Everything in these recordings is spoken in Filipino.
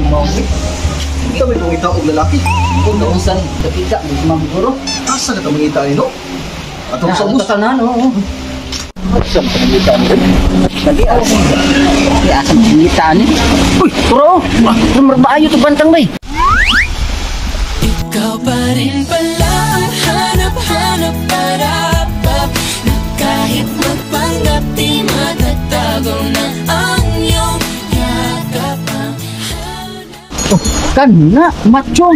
Ito may pangita og lalaki. Kung nausan, nakita, mga guro. Asa na ito mangita ni, no? At ang Sa sabos. tanan, oo. Sa pangita ni. Dali ako. Di asa pangita ni. Uy, bro! Marbaayo ito bantang bay. Ikaw pa rin pala ang hanap-hanap para-pap na kahit magpanggap di matatago na ang iyong yakap ang hanap. Oh, kana, macho.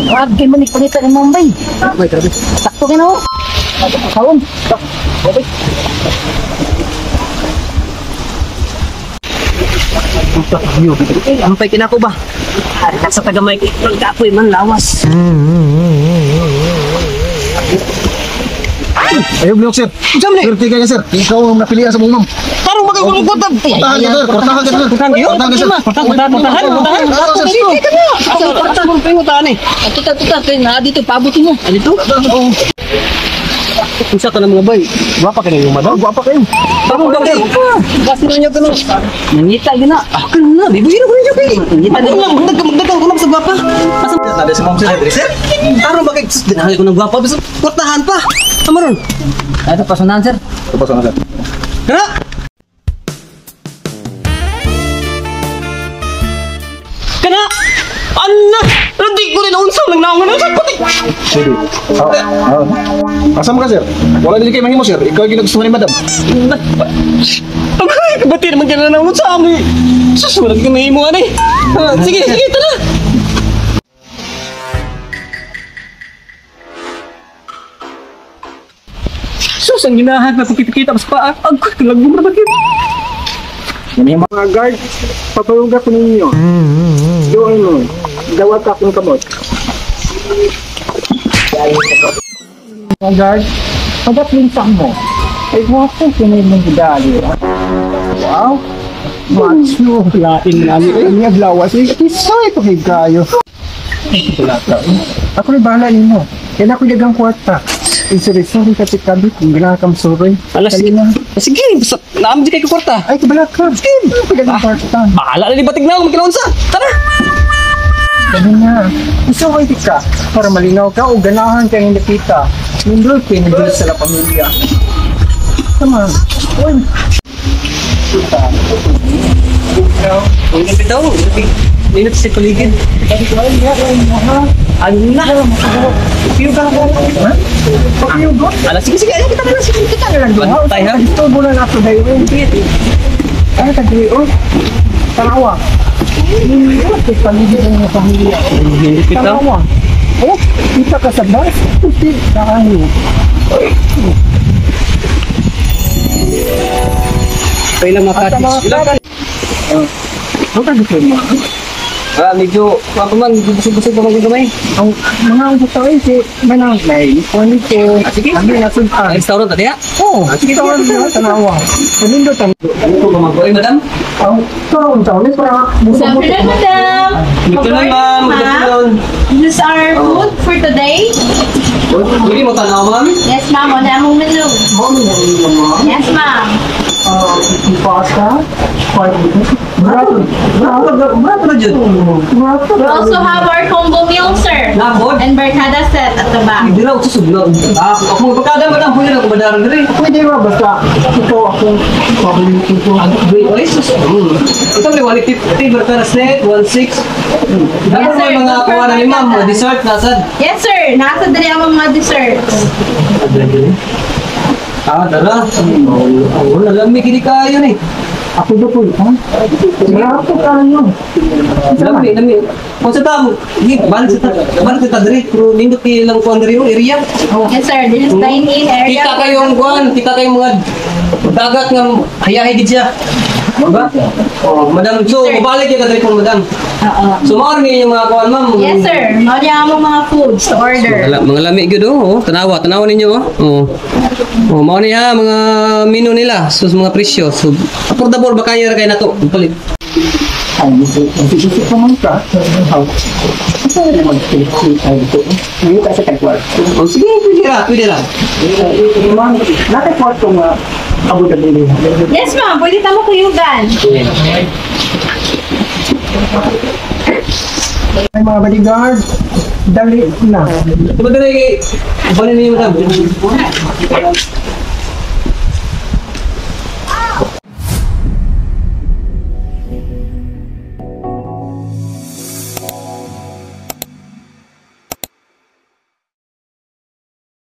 Pag kayo manik pangita ni Mambay. Wait, grabe. Sakto ka na ho. Kaon. Okay. Ampay kinako ba? Harikat sa tagamay nagkapoy man lawas. Ayaw blok, sir. Jam ni. Sir, tiga ka, sir. Ikaw ang napilihan sa mumam. Tarong magagulong kotab. Portahan ka, sir. Portahan ka, sir. Portahan kayo? Portahan ka, sir. Portahan. Sige ka na. Asa portahan mo pingutan ni? Tuta, kayo na dito, pabutin mo. Dito? Oo. Unsa ka na mga bay? Guwapa ka na yung madam? Guwapa kayo. Tarong ba kayo? Kasi na niyo tanong. Nangita yun na. Ah, ka na. Bibuhin ako ninyo kayo. Nangita na lang. Magdagang ko lang sa guwapa. Asa Nada si ma'am, sir. Sir. tarong ba kayo? Dinahay ko ng guwapa. Bisa portahan pa. Tamaron. Ito, pasunan, sir. Tapos na, sir. Kana! Kana! Anna! Hindi ko rin unsang nagnaungan sa putik! Sige. Asa mo ka, sir? Wala din kayo mahimo, sir. Ikaw yung ginagustuhan ni madam. Ay, kabati naman ka na naungan sa amin! Susunod ka na imo, ani! Sige, ito na! Sus, ang ginahan na pagkikita sa paa. Ang kalagong na bakit? Mga guard, papalugak ko ninyo. Doon mo, dawat akong kamot. Mga guard, pagkaklinsang mo, ay wapo kinay mong gidali. Wow! Macho! Lain namin. Ay, niya blawas. Isay ito kay Gayo. Ako rin bahala ninyo. Yan ako dagang kwarta. Insurrection kasi kabit, kung gila kang suroy. Alas, sige, basta naamdi kay kwarta. Ay, kabala ka. Sige, ako dagang kwarta. Bahala na ni batig na ako magkinaon sa. Tara! Ganun na. Gusto ko ka para malinaw ka o ganahan kang hindi kita. Nindol pinindol sa la pamilya. Tama. Uy. Kita. Uy, bitaw. Init sa paligid. Ano na? Papiyo ka na. Ha? Papiyo ba? Alas, sige, sige. Ayaw kita na. Sige, kita na lang. Bantay, ha? Ito mo na nato dahil. Ay, tagli. Oh. Tanawa. Ito paligid ng mga pamilya. Kita. Tanawa. Oh, kita ka sa bus. Puti. Nakahiyo. Kaya lang makatis. Ilang ka? Ano ka gusto mo? Medyo, man, busog-busog pa maging kamay. Ang mga gusto ko si Manang May. Kunin ko. Sige. Sabi na sultan. Restaurant tadi ya? Oo. Sige tawag na tanawa. Kunin ko Ano po ba mag-boy, madam? ang taon para Good afternoon, madam. Good afternoon, ma'am. Good afternoon. This is our food for today. Pwede mo tanaw, ma'am? Yes, ma'am. On among menu. Yes, ma'am. pasta, Berapa na dyan? We also have our combo meal, sir. Labod? And barkada set at the back. Hindi na ako susuglan. Ako magpagkada, madam. Pwede na ako madaran na rin. pwede ba basta ito akong pabilitin ko. Wait, ay, sus. Ito may 150, barkada set, 1.6. Dapat sir. may mga kuha na ni ma'am, mga dessert, nasad. Yes, sir. Nasa dali ang mga desserts. Dara. Wala lang may kinikayo na eh. Ako ba po, ha? Marap ko tayo. Lami. Kung sa tamo, balik sa tadri. Pero nindot kayo lang kuhan dari yung area. Yes, sir. This is dine-in area. Kita kayong kuhan, kita kayong mga dagat ng hayahay siya. Diba? Oh, madam, so, Yes, sir. mabalik yung tadri po, madam. So, maaaring niyo yung mga kuhan, ma'am. Yes, sir. Mali ang mga foods to order. Mga lami yun, oh. Tanawa ninyo, oh. Oh, mao niya mga menu nila, so mga presyo. So, affordable ba kayo na to? Palit. Ay, gusto ko man ka. Ito na mag-take tayo ito. Ngayon tayo sa kwarto. Oh, sige, pwede ra. Nasa kwarto nga Abu Dhabi. Yes, ma'am. Pwede tamo kuyugan. mga bodyguard. Dali na. Diba dali, ibanin niyo madam.